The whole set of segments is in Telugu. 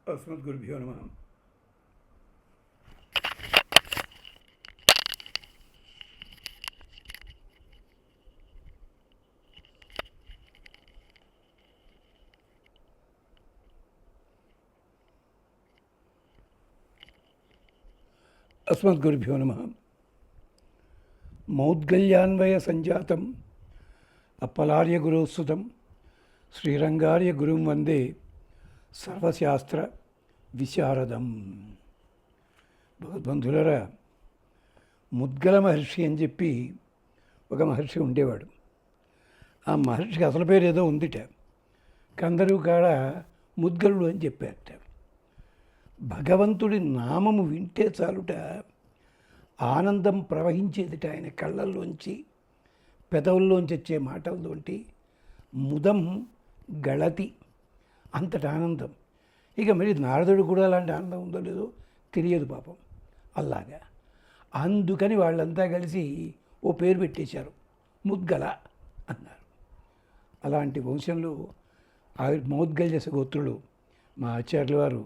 अस्मद्गुरुभ्यो नमः। अस्मद्गुरुभ्यो नमः। मौद्गल्यान्वय संजातम् अप्पलार्य गुरुसुतं श्रीरंगार्य गुरुं वंदे सर्वशास्त्र విశారదం. భగవద్బంధులరా, ముద్గల మహర్షి అని చెప్పి ఒక మహర్షి ఉండేవాడు. ఆ మహర్షికి అసలు పేరు ఏదో ఉందిట, కందరు కాడ ముద్గలుడు అని చెప్పారట. భగవంతుడి నామము వింటే చాలుట ఆనందం ప్రవహించేదిట. ఆయన కళ్ళల్లోంచి పెదవుల్లోంచి వచ్చే మాటలతోటి ముదం గళతి, అంతటి ఆనందం. ఇక మరి నారదుడు కూడా అలాంటి ఆనందం ఉందో లేదో తెలియదు పాపం. అలాగా అందుకని వాళ్ళంతా కలిసి ఓ పేరు పెట్టేశారు, ముద్గల అన్నారు. అలాంటి వంశంలో మౌద్గల్య గోత్రులు మా ఆచార్యుల వారు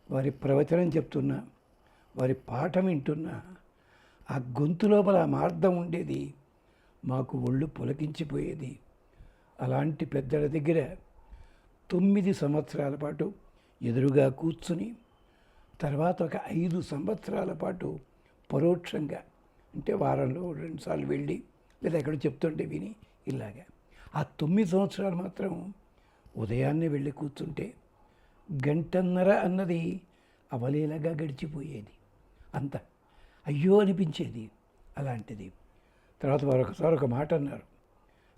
వారి ప్రవచనం చెప్తున్నా, వారి పాఠం వింటున్నా ఆ గొంతు లోపల ఆ మార్గం ఉండేది, మాకు ఒళ్ళు పులకించిపోయేది. అలాంటి పెద్దల దగ్గర 9 సంవత్సరాల పాటు ఎదురుగా కూర్చుని, తర్వాత ఒక 5 సంవత్సరాల పాటు పరోక్షంగా, అంటే వారంలో 2 సార్లు వెళ్ళి లేదా ఎక్కడ చెప్తుంటే విని, ఇలాగా ఆ 9 సంవత్సరాలు మాత్రం ఉదయాన్నే వెళ్ళి కూర్చుంటే గంటన్నర అన్నది అవలీలగా గడిచిపోయేది. అంత అయ్యో అనిపించేది. అలాంటిది తర్వాత వారు ఒకసారి ఒక మాట అన్నారు.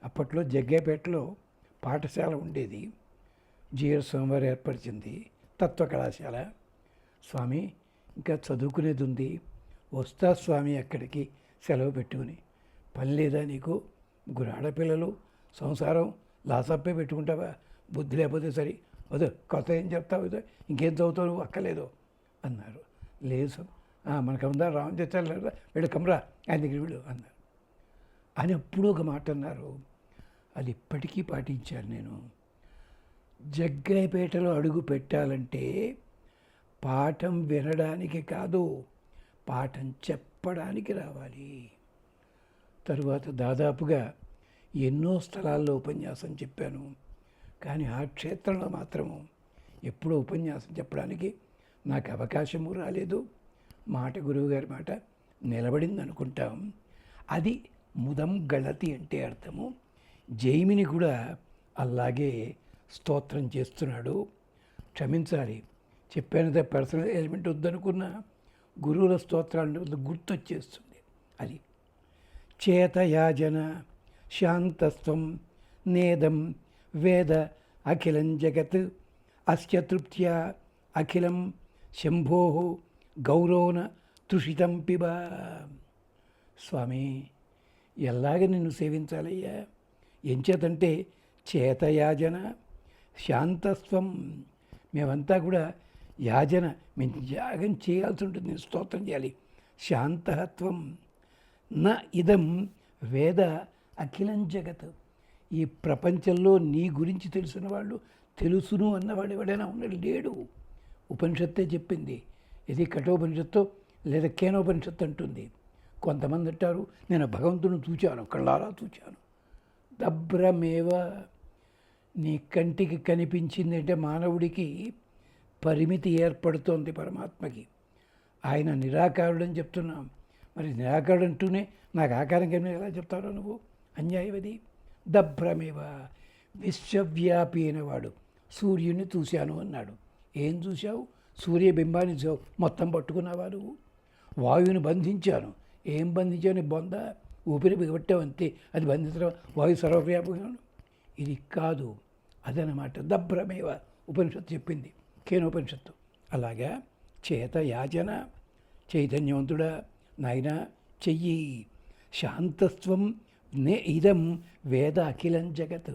అప్పట్లో జగ్గేపేటలో పాఠశాల ఉండేది, జిఆర్ స్వామివారు ఏర్పరిచింది తత్వ కళాశాల. స్వామి, ఇంకా చదువుకునేది ఉంది, వస్తా స్వామి అక్కడికి సెలవు పెట్టుకుని. పని లేదా నీకు? ముగ్గురు ఆడపిల్లలు, సంసారం, లాసప్పే పెట్టుకుంటావా? బుద్ధి లేకపోతే సరే వద్దు, కొత్త ఏం చెప్తావు, ఇంకేం చదువుతావు నువ్వు, అక్కర్లేదు అన్నారు. లేదు మనకమ్దా రామచంద్ర వీళ్ళు కమరా ఆయన దగ్గర వీళ్ళు అన్నారు. అని అప్పుడు ఒక మాట అన్నారు, అది ఇప్పటికీ పాటించాను నేను. జగ్గైపేటలో అడుగు పెట్టాలంటే పాఠం వినడానికి కాదు, పాఠం చెప్పడానికి రావాలి. తరువాత దాదాపుగా ఎన్నో స్థలాల్లో ఉపన్యాసం చెప్పాను, కానీ ఆ క్షేత్రంలో మాత్రము ఎప్పుడూ ఉపన్యాసం చెప్పడానికి నాకు అవకాశము రాలేదు. మాట గురువుగారి మాట నిలబడింది అనుకుంటాం. అది ముదం గళతి అంటే అర్థము. జైమిని కూడా అలాగే స్తోత్రం చేస్తున్నాడు. క్షమించాలి, చెప్పాను పర్సనల్ ఎలిమెంట్ వద్దనుకున్న గురువుల స్తోత్రాలు గుర్తొచ్చేస్తుంది. అది చేతయాజన శాంతస్వం నేదం వేద అఖిలం జగత్ అస్య తృప్త్యా అఖిలం శంభో గౌరవన తృషితం పిబ. స్వామి, ఎలాగ నిన్ను సేవించాలయ్యా? ఎంచేతంటే చేతయాజన శాంతస్వం, మేమంతా కూడా యాజన, మేము యాగం చేయాల్సి ఉంటుంది, నేను స్తోత్రం చేయాలి. శాంతత్వం నా ఇదం వేద అఖిలం జగత్, ఈ ప్రపంచంలో నీ గురించి తెలిసిన వాళ్ళు, తెలుసును అన్నవాడు ఎవడైనా ఉన్నాడు? లేడు. ఉపనిషత్తే చెప్పింది. ఇది కఠోపనిషత్తు లేదా కేనోపనిషత్తు అంటుంది. కొంతమంది అంటారు, నేను భగవంతుని చూచాను, కళ్ళారా చూచాను. దభ్రమేవ, నీ కంటికి కనిపించింది అంటే మానవుడికి పరిమితి ఏర్పడుతోంది, పరమాత్మకి. ఆయన నిరాకారుడని చెప్తున్నాం. మరి నిరాకారుడు అంటూనే నాకు ఆకారం కన్నా ఎలా చెప్తారో నువ్వు? అన్యాయవది. దభ్రమేవ, విశ్వవ్యాపి అయినవాడు. సూర్యుని చూశాను అన్నాడు. ఏం చూశావు? సూర్యబింబాన్ని చూసావు, మొత్తం పట్టుకున్నావా నువ్వు? వాయువుని బంధించాను. ఏం బంధించావు? నీ బొంద ఊపిరి బిగబట్టావు అంతే, అది బంధించడం. వాయు సర్వవ్యాపకం ఇది కాదు, అదనమాట. దభ్రమేవ ఉపనిషత్తు చెప్పింది, కేనోపనిషత్తు. అలాగా చేత యాచన, చైతన్యవంతుడా నాయన చెయ్యి. శాంతత్వం ఇదం వేద అఖిలం జగత్,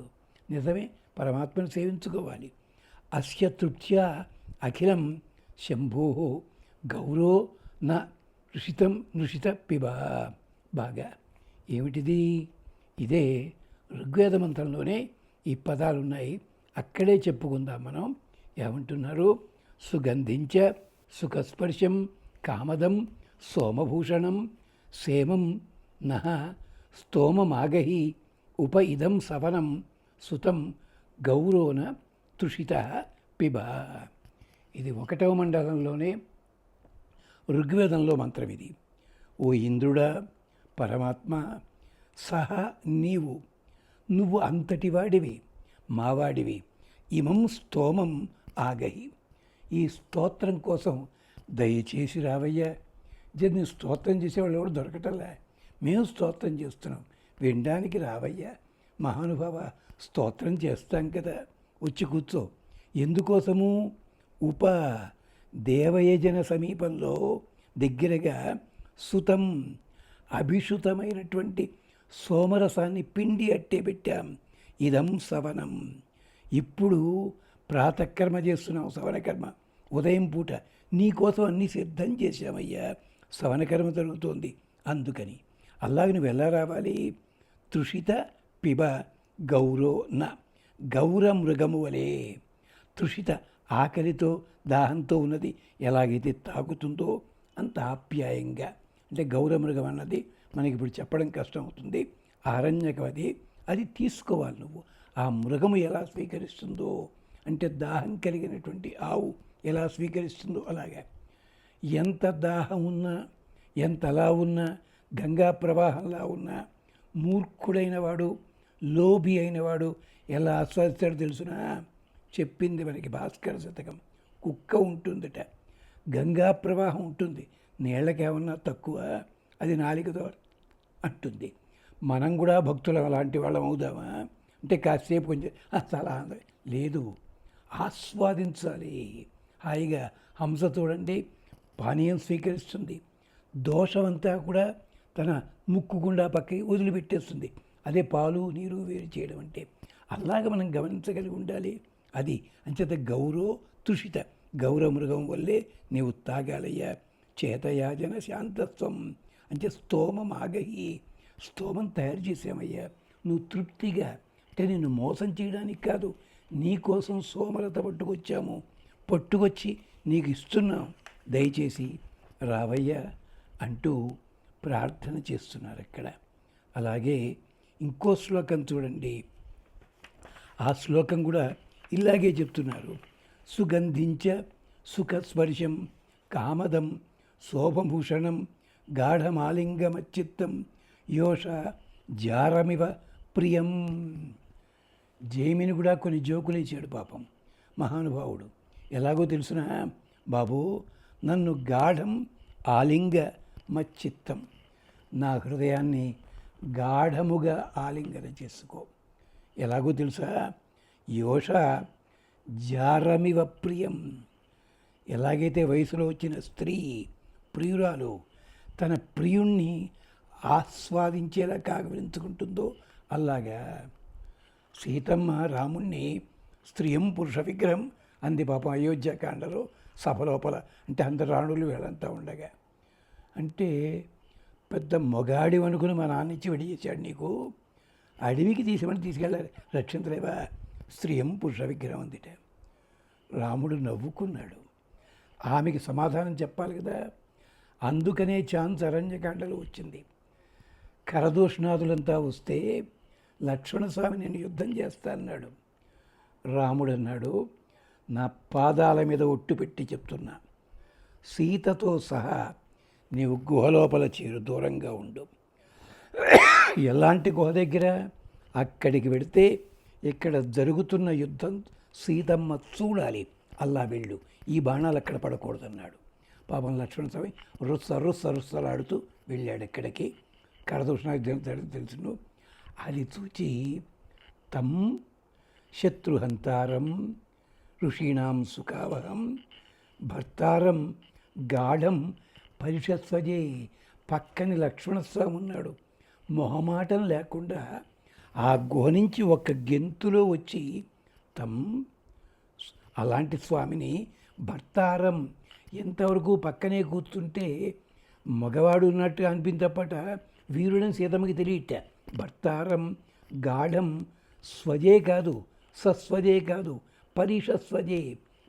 నిజమే పరమాత్మను సేవించుకోవాలి. అస్య తృప్త్యా అఖిలం శంభో గౌరో న నృషిత పిబ. బాగా ఏమిటిది? ఇదే ఋగ్వేద మంత్రంలోనే ఈ పదాలు ఉన్నాయి, అక్కడే చెప్పుకుందాం మనం. ఏమంటున్నారు? సుగంధించ సుఖస్పర్శం కామదం సోమభూషణం సేమం నః స్తోమమాగహి ఉప ఇదం సవనం సుతం గౌరోన తుషిత పిబ. ఇది 1వ మండలంలోనే ఋగ్వేదంలో మంత్రం ఇది. ఓ ఇంద్రుడా, పరమాత్మ, సహా నువ్వు అంతటి వాడివి, మావాడివి. ఇమం స్తోమం ఆగహి, ఈ స్తోత్రం కోసం దయచేసి రావయ్యా. దీన్ని స్తోత్రం చేసేవాళ్ళు ఎవరు దొరకటంలే, మేము స్తోత్రం చేస్తున్నాం, వినడానికి రావయ్యా. మహానుభావ, స్తోత్రం చేస్తాం కదా, వచ్చి కూర్చో. ఎందుకోసము? ఉప దేవయజన సమీపంలో దగ్గరగా సుతం అభిషుతమైనటువంటి సోమరసాన్ని పిండి అట్టే పెట్టాం. ఇదం సవనం, ఇప్పుడు ప్రాతకర్మ చేస్తున్నాం, సవనకర్మ. ఉదయం పూట నీకోసం అన్నీ సిద్ధం చేశామయ్యా, సవనకర్మ జరుగుతోంది. అందుకని అలాగే నువ్వు ఎలా రావాలి? తృషిత పిబ గౌరో న, గౌర మృగము వలె. తృషిత ఆకలితో దాహంతో ఉన్నది ఎలాగైతే తాగుతుందో అంత ఆప్యాయంగా. అంటే గౌరమృగం అన్నది మనకి ఇప్పుడు చెప్పడం కష్టం అవుతుంది, ఆరణ్యకం అది తీసుకోవాలి నువ్వు. ఆ మృగము ఎలా స్వీకరిస్తుందో, అంటే దాహం కలిగినటువంటి ఆవు ఎలా స్వీకరిస్తుందో అలాగే. ఎంత దాహం ఉన్నా, ఎంతలా ఉన్నా, గంగా ప్రవాహంలా ఉన్నా, మూర్ఖుడైన వాడు, లోభి అయినవాడు ఎలా ఆస్వాదిస్తాడో తెలుసునా? చెప్పింది మనకి భాస్కర శతకం. కుక్క ఉంటుందట, గంగా ప్రవాహం ఉంటుంది, నీళ్ళకేమన్నా తక్కువ, అది నాలికతో అంటుంది. మనం కూడా భక్తులం అలాంటి వాళ్ళం అవుదామా? అంటే కాసేపు కొంచెం చాలా లేదు, ఆస్వాదించాలి హాయిగా. హంస చూడండి, పానీయం స్వీకరిస్తుంది, దోషమంతా కూడా తన ముక్కు గుండా పక్కకి వదిలిపెట్టేస్తుంది. అదే పాలు నీరు వేరు చేయడం అంటే. అలాగ మనం గమనించగలిగి ఉండాలి. అది అంచేత గౌరో తుషిత, గౌరమృగం వల్లే నీవు తాగాలయ్యా. చేతయాజన శాంతత్వం అంటే స్తోమం ఆగహి, స్తోమం తయారు చేసామయ్యా. నువ్వు తృప్తిగా, అంటే నిన్ను మోసం చేయడానికి కాదు, నీకోసం సోమలత పట్టుకొచ్చి నీకు ఇస్తున్నాం, దయచేసి రావయ్యా అంటూ ప్రార్థన చేస్తున్నారు అక్కడ. అలాగే ఇంకో శ్లోకం చూడండి, ఆ శ్లోకం కూడా ఇలాగే చెప్తున్నారు. సుగంధించ సుఖస్పర్శం కామదం శోభభూషణం గాఢమాలింగమచ్చిత్తం యోష జారమివ ప్రియం. జైమిని కూడా కొన్ని జోకులు ఇచ్చాడు పాపం మహానుభావుడు. ఎలాగో తెలుసునా బాబు, నన్ను గాఢం ఆలింగ మచ్చిత్తం, నా హృదయాన్ని గాఢముగా ఆలింగన చేసుకో. ఎలాగో తెలుసా? యోష జారమివ ప్రియం, ఎలాగైతే వయసులో వచ్చిన స్త్రీ ప్రియురాలు తన ప్రియుణ్ణి ఆస్వాదించేలా కాగవించుకుంటుందో అలాగా సీతమ్మ రాముణ్ణి స్త్రీయం పురుష విగ్రహం అంది పాపం అయోధ్యకాండలో సభలోపల. అంటే అందరు రాణులు వీళ్ళంతా ఉండగా, అంటే పెద్ద మొగాడి అనుకుని మా నాన్న ఇచ్చి విడిచేశాడు నీకు, అడవికి తీసుకెళ్ళాలి, రక్షించలేవా? స్త్రీయం పురుష విగ్రహం అందిట. రాముడు నవ్వుకున్నాడు. ఆమెకి సమాధానం చెప్పాలి కదా, అందుకనే ఛాన్స్ అరణ్యకాండలో వచ్చింది. కరదూషణాదులంతా వస్తే లక్ష్మణస్వామి నేను యుద్ధం చేస్తానన్నాడు. రాముడు అన్నాడు, నా పాదాల మీద ఒట్టు పెట్టి చెప్తున్నా, సీతతో సహా నీవు గుహలోపల చేరు, దూరంగా ఉండు. ఎలాంటి గుహ దగ్గర? అక్కడికి వెడితే ఇక్కడ జరుగుతున్న యుద్ధం సీతమ్మ చూడాలి, అలా వెళ్ళు, ఈ బాణాలు అక్కడ పడకూడదన్నాడు. పాపం లక్ష్మణస్వామి రుස්සలాడుతూ వెళ్ళాడు ఎక్కడికి. కరదూషణ తెలుసును. అది చూచి తం శత్రుహంతారం ఋషీణాం సుఖావహం భర్తారం గాఢం పరిషత్వజే. పక్కని లక్ష్మణస్వామి ఉన్నాడు, మొహమాటం లేకుండా ఆ గుహ నుంచి ఒక గెంతులో వచ్చి అలాంటి స్వామిని భర్తారం, ఎంతవరకు పక్కనే కూర్చుంటే మగవాడు ఉన్నట్టు అనిపించపట వీరుడని సీతమ్మకి తెలియట. భర్తారం గాఢం స్వజే కాదు, సస్వజే కాదు, పరిషస్వజే,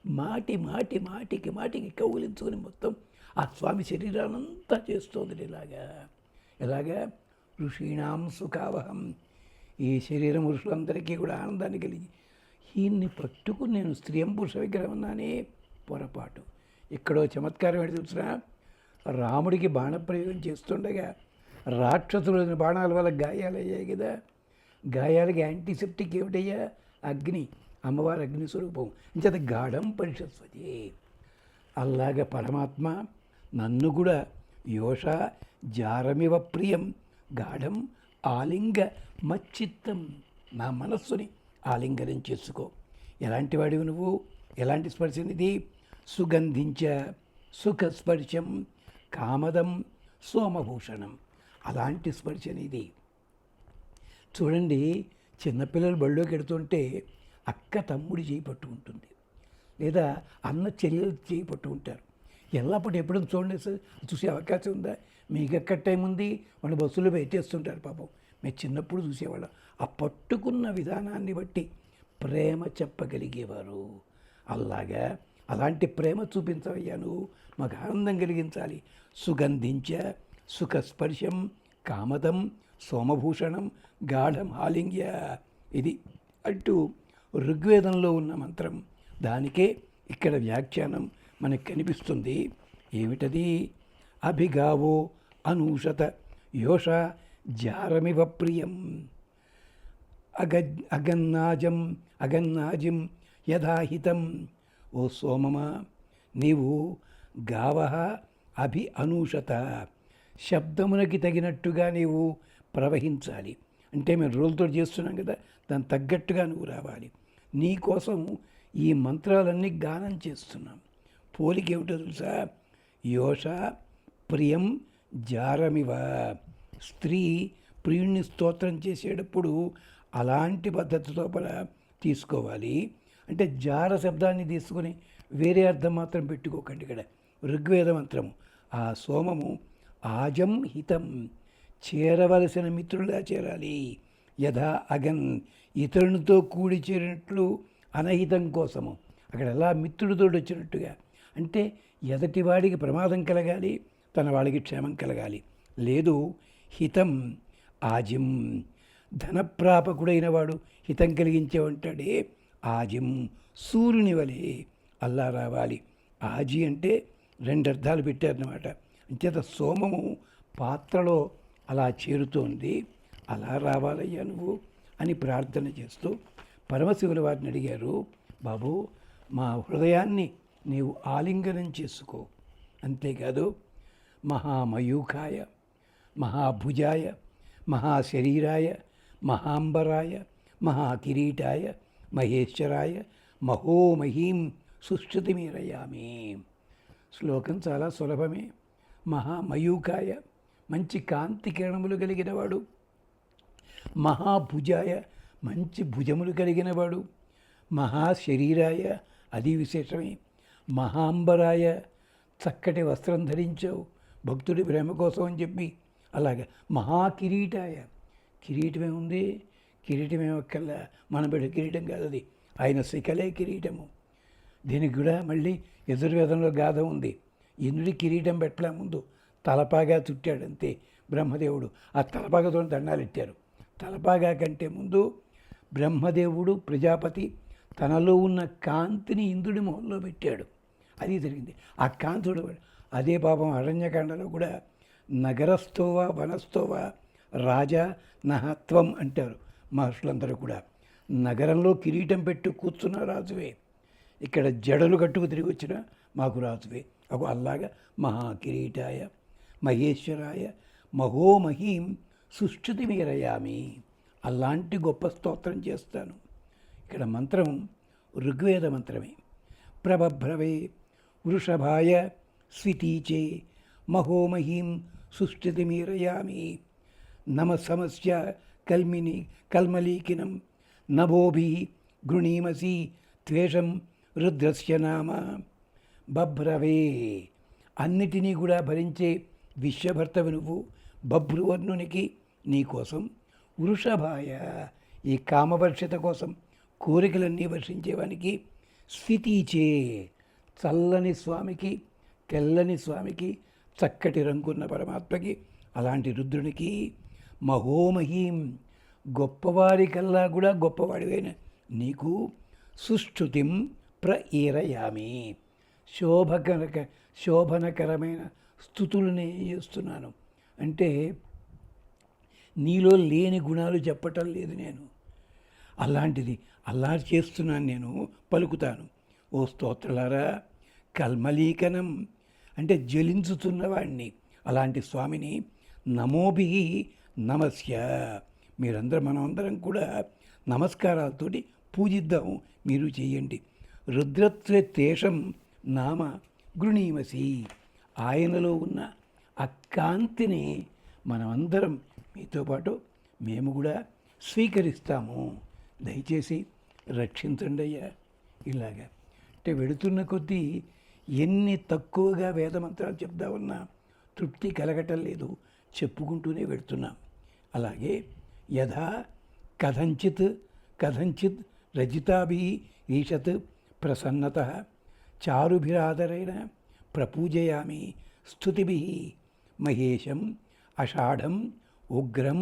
మాటికి కౌగిలించుకొని మొత్తం ఆ స్వామి శరీరానంతా చేస్తోంది. ఇలాగా ఋషీణాం సుఖావహం, ఈ శరీరం ఋషులందరికీ కూడా ఆనందాన్ని కలిగి, ఈయన్ని పట్టుకుని నేను స్త్రీయం పురుష విగ్రహం అన్నానే పొరపాటు. ఇక్కడో చమత్కారం ఏంటి చూసినా, రాముడికి బాణప్రయోగం చేస్తుండగా రాక్షసుల బాణాల వల్ల గాయాలయ్యాయి కదా, గాయాలకి యాంటీసెప్టిక్ ఏమిటయ్యా? అగ్ని, అమ్మవారి అగ్ని స్వరూపం. ఇంచేత గాఢం పరిషస్వతి. అలాగా పరమాత్మ నన్ను కూడా యోష జారమివ ప్రియం గాఢం ఆలింగ మచ్చిత్తం, నా మనస్సుని ఆలింగనం చేసుకో. ఎలాంటి వాడివి నువ్వు? ఎలాంటి స్పర్శనిది? సుగంధించ సుఖస్పర్శం కామదం సోమభూషణం, అలాంటి స్పర్శనిది. చూడండి, చిన్నపిల్లలు బళ్ళోకి ఎడుతుంటే అక్క తమ్ముడి చేయి పట్టుకుంటుంది, లేదా అన్న చెల్లెలు చేయి పట్టుకుంటారు. ఎల్లప్పుడు ఎప్పుడైనా చూడండి సార్, చూసే అవకాశం ఉందా? మీకు ఎక్కడ టైం ఉంది? వాళ్ళు బస్సులో పెట్టేస్తుంటారు పాపం. మేము చిన్నప్పుడు చూసేవాళ్ళం. ఆ పట్టుకున్న విధానాన్ని బట్టి ప్రేమ చెప్పగలిగేవారు. అలాంటి ప్రేమ చూపించవయ్యా నువ్వు, మాకు ఆనందం కలిగించాలి. సుగంధించ సుఖస్పర్శం కామదం సోమభూషణం గాఢం ఆలింగ్య, ఇది అంటూ ఋగ్వేదంలో ఉన్న మంత్రం. దానికే ఇక్కడ వ్యాఖ్యానం మనకు కనిపిస్తుంది. ఏమిటది? అభిగావో అనూషత యోష జారమివ ప్రియం అగన్నాజిం యథాహితం. ఓ సోమమా, నీవు గావ అభి అనూషత, శబ్దమునకి తగినట్టుగా నీవు ప్రవహించాలి. అంటే మేము రోజుతో చేస్తున్నాం కదా, దానికి తగ్గట్టుగా నువ్వు రావాలి. నీ కోసం ఈ మంత్రాలన్నీ గానం చేస్తున్నాం. పోలిక ఏమిటో తెలుసా? యోష ప్రియం జారమివ. స్త్రీ ప్రియుణ్ణి స్తోత్రం చేసేటప్పుడు అలాంటి పద్ధతితో తీసుకోవాలి. అంటే జార శబ్దాన్ని తీసుకొని వేరే అర్థం మాత్రం పెట్టుకోకండి. ఇక్కడ ఋగ్వేద మంత్రము, ఆ సోమము ఆజం హితం, చేరవలసిన మిత్రులా చేరాలి. యథా అగన్, ఇతరునితో కూడి చేరినట్లు అనహితం కోసము. అక్కడ ఎలా మిత్రుడితో వచ్చినట్టుగా, అంటే ఎదటివాడికి ప్రమాదం కలగాలి, తన వాడికి క్షేమం కలగాలి. లేదు, హితం ఆజిం, ధనప్రాపకుడైన వాడు హితం కలిగించే ఉంటాడే ఆజిం, సూర్యుని వలె అల్లా రావాలి. ఆజి అంటే రెండు అర్థాలు పెట్టారన్నమాట. అంచేత సోమము పాత్రలో అలా చేరుతోంది, అలా రావాలయ్యా నువ్వు అని ప్రార్థన చేస్తూ పరమశివుల వారిని అడిగారు, బాబు మా హృదయాన్ని నీవు ఆలింగనం చేసుకో. అంతేకాదు మహామయూఖాయ మహాభుజాయ మహాశరీరాయ మహాంబరాయ మహాకిరీటాయ మహేశ్వరాయ మహోమహీం సుశ్రుతిమీరయామి. శ్లోకం చాలా సులభమే. మహామయూఖాయ, మంచి కాంతి కిరణములు కలిగినవాడు. మహాభుజాయ, మంచి భుజములు కలిగినవాడు. మహాశరీరాయ, అది విశేషమే. మహాంబరాయ, చక్కటి వస్త్రం ధరించావు భక్తుడి ప్రేమ కోసం అని చెప్పి. అలాగే మహాకిరీటాయ, కిరీటమే ఉంది, కిరీటమేమక్కల్లా మన బిడ్డ కిరీటం కాదు, అది ఆయన శిఖలే కిరీటము. దీనికి కూడా మళ్ళీ యజుర్వేదంలో గాథ ఉంది. ఇంద్రుడి కిరీటం పెట్టలే, ముందు తలపాగా చుట్టాడు అంతే బ్రహ్మదేవుడు. ఆ తలపాగతో దండాలు ఇచ్చారు. తలపాగా కంటే ముందు బ్రహ్మదేవుడు ప్రజాపతి తనలో ఉన్న కాంతిని ఇంద్రుడి మొహంలో పెట్టాడు. అది జరిగింది. ఆ కాంతుడు అదే పాపం అరణ్యకాండలో కూడా నగరస్థోవా వనస్థోవా రాజా నహత్వం అంటారు మహర్షులందరూ కూడా. నగరంలో కిరీటం పెట్టు కూర్చున్న రాజువే, ఇక్కడ జడలు కట్టుకు తిరిగి వచ్చిన మాకు రాజువే. అగో అలాగా మహాకిరీటాయ మహేశ్వరాయ మహోమహీం సుష్ఠుతిమీరయామి, అలాంటి గొప్ప స్తోత్రం చేస్తాను. ఇక్కడ మంత్రం ఋగ్వేద మంత్రమే. ప్రభభ్రవే వృషభాయ స్వితీచే మహోమహీం సుష్ఠుతిమీరయామి. నమ సమస్య కల్మలీకినం నభోభి గృణీమసి త్వేషం రుద్రస్య నామ. బభ్రవే, అన్నిటినీ కూడా భరించే విశ్వభర్తవి నువ్వు. బభ్రువర్ణునికి నీకోసం. వృషభాయ, ఈ కామవర్షిత కోసం కోరికలన్నీ వర్షించేవానికి. స్ఫితీచే చల్లని స్వామికి, తెల్లని స్వామికి, చక్కటి రంగున్న పరమాత్మకి, అలాంటి రుద్రునికి మహోమహీం గొప్పవారికల్లా కూడా గొప్పవాడివైన నీకు సుష్ఠుతిం ప్రఈరయామి శోభనకరమైన స్థుతులనే చేస్తున్నాను. అంటే నీలో లేని గుణాలు చెప్పటం లేదు నేను, అలాంటిది అలా చేస్తున్నాను, నేను పలుకుతాను. ఓ స్తోత్రలారా, కల్మలీకనం అంటే జ్వలించుతున్నవాడిని అలాంటి స్వామిని నమోభి నమస్య, మీరందరూ మనమందరం కూడా నమస్కారాలతోటి పూజిద్దాం, మీరు చేయండి. రుద్రత్వేషం నామ గృణీమసి, ఆయనలో ఉన్న ఆ కాంతిని మనమందరం మీతో పాటు మేము కూడా స్వీకరిస్తాము, దయచేసి రక్షించండి అయ్యా. ఇలాగా అంటే వెడుతున్న కొద్దీ ఎన్ని తక్కువగా వేదమంత్రాలు చెప్దామన్నా తృప్తి కలగటం లేదు, చెప్పుకుంటూనే వెడుతున్నాం. అలాగే యథా కథంచిత్ కథంచిత్ రజితాభి ఈషత్ ప్రసన్నత చారుభిరాదరైన ప్రపూజయామి స్తుతిభి మహేశం అషాఢం ఉగ్రం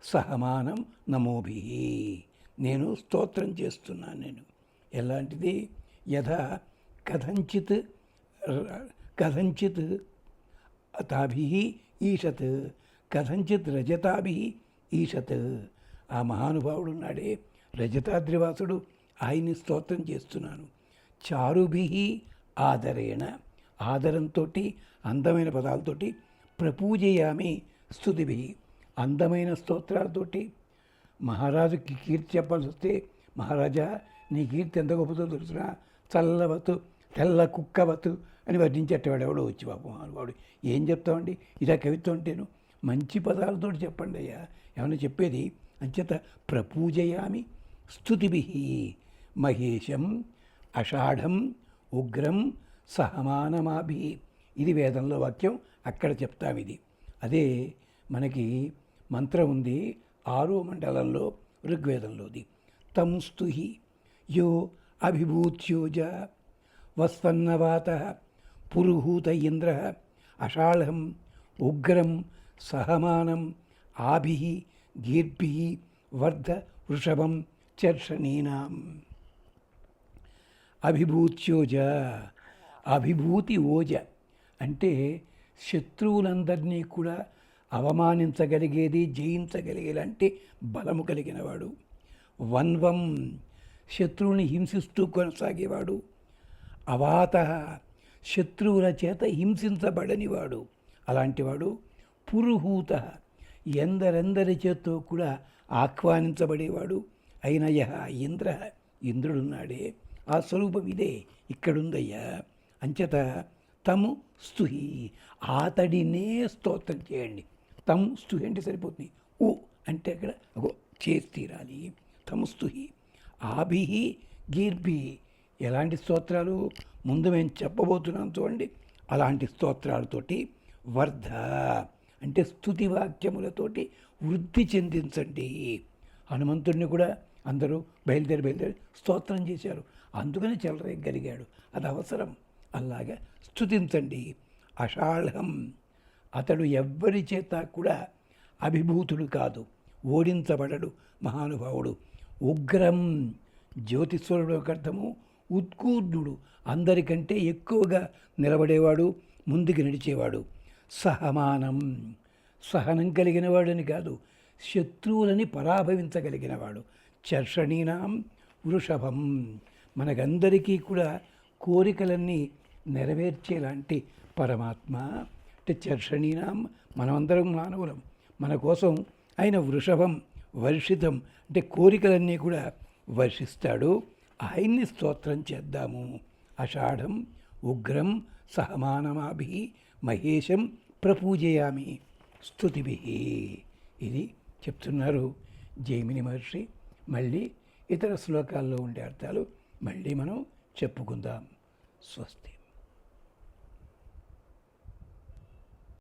సహమానం నమోభి. నేను స్తోత్రం చేస్తున్నాను. నేను ఎలాంటిది? యథా కథంచిత్ కథంచిత్ తాభి ఈషత్ కథంచిత్ రజతాభి ఈషత్. ఆ మహానుభావుడు ఉన్నాడే రజతాద్రివాసుడు, ఆయన్ని స్తోత్రం చేస్తున్నాను. చారుభి ఆదరేణ, ఆదరంతో అందమైన పదాలతోటి, ప్రపూజయామి స్తుతిభి, అందమైన స్తోత్రాలతోటి. మహారాజుకి కీర్తి చెప్పాల్సి వస్తే, మహారాజా నీ కీర్తి ఎంత గొప్పదో తెలుసునా, చల్లవతు తెల్ల కుక్కవతు అని వర్ణించేటవాడు ఎవడో వచ్చి పాపం వాడు. ఏం చెప్తామండి, ఇదా కవిత్వం అంటేను? మంచి పదాలతో చెప్పండి అయ్యా, ఏమైనా చెప్పేది. అంచేత ప్రపూజయామి స్తుతిభి మహేశం అషాఢం ఉగ్రం సహమానమాభి. ఇది వేదంలో వాక్యం, అక్కడ చెప్తాం ఇది. అదే మనకి మంత్రం ఉంది 6వ మండలంలో ఋగ్వేదంలోది. తం స్తుహి యో అభిభూత్యోజ వస్వన్నవాత పురుహూత ఇంద్ర అషాఢం ఉగ్రం సహమానం ఆభి గీర్భి వర్ధ వృషభం చర్షణీనాం. అభిభూత్యోజ, అభిభూతి ఓజ అంటే శత్రువులందరినీ కూడా అవమానించగలిగేది, జయించగలిగేలాంటి బలము కలిగినవాడు. వన్వం శత్రువుని హింసిస్తూ కొనసాగేవాడు. అవాత శత్రువుల చేత హింసించబడనివాడు, అలాంటివాడు. పురుహూత ఎందరెందరి చేత్తో కూడా ఆహ్వానించబడేవాడు. అయిన యహ ఇంద్ర, ఇంద్రుడున్నాడే, ఆ స్వరూపం ఇదే ఇక్కడుందయ్యా. అంచేత తము స్తుహి, అతడినే స్తోత్రం చేయండి. తము స్తుహి అంటే సరిపోతుంది. ఉ అంటే అక్కడ చేసి తీరాలి. తము స్తుహి ఆభి గీర్భి. ఎలాంటి స్తోత్రాలు ముందు మేము చెప్పబోతున్నాం చూడండి, అలాంటి స్తోత్రాలతోటి. వర్ధ అంటే స్తుతి వాక్యములతోటి వృద్ధి చెందించండి. హనుమంతుడిని కూడా అందరూ బయలుదేరి స్తోత్రం చేశారు, అందుకని చెలరేగలిగాడు, అది అవసరం. అలాగా స్తుతించండి. అషాఢం అతడు ఎవ్వరి చేత కూడా అభిభూతుడు కాదు, ఓడించబడడు మహానుభావుడు. ఉగ్రం జ్యోతిస్వరుడు ఒక అర్థము. ఉత్కూర్ణుడు అందరికంటే ఎక్కువగా నిలబడేవాడు, ముందుకు నడిచేవాడు. సహమానం సహనం కలిగినవాడని కాదు, శత్రువులని పరాభవించగలిగినవాడు. చర్షణీనాం వృషభం మనకందరికీ కూడా కోరికలన్నీ నెరవేర్చేలాంటి పరమాత్మ. అంటే చర్షణీనాం మనమందరం మానవులం, మన కోసం ఆయన వృషభం వర్షితం అంటే కోరికలన్నీ కూడా వర్షిస్తాడు. ఆయన్ని స్తోత్రం చేద్దాము. అషాఢం ఉగ్రం సహమానమాభి మహేశం ప్రపూజయామి స్తుతిభి. ఇది చెప్తున్నారు జైమిని మహర్షి. మళ్ళీ ఇతర శ్లోకాల్లో ఉండే అర్థాలు మళ్ళీ మనం చెప్పుకుందాం. స్వస్తి.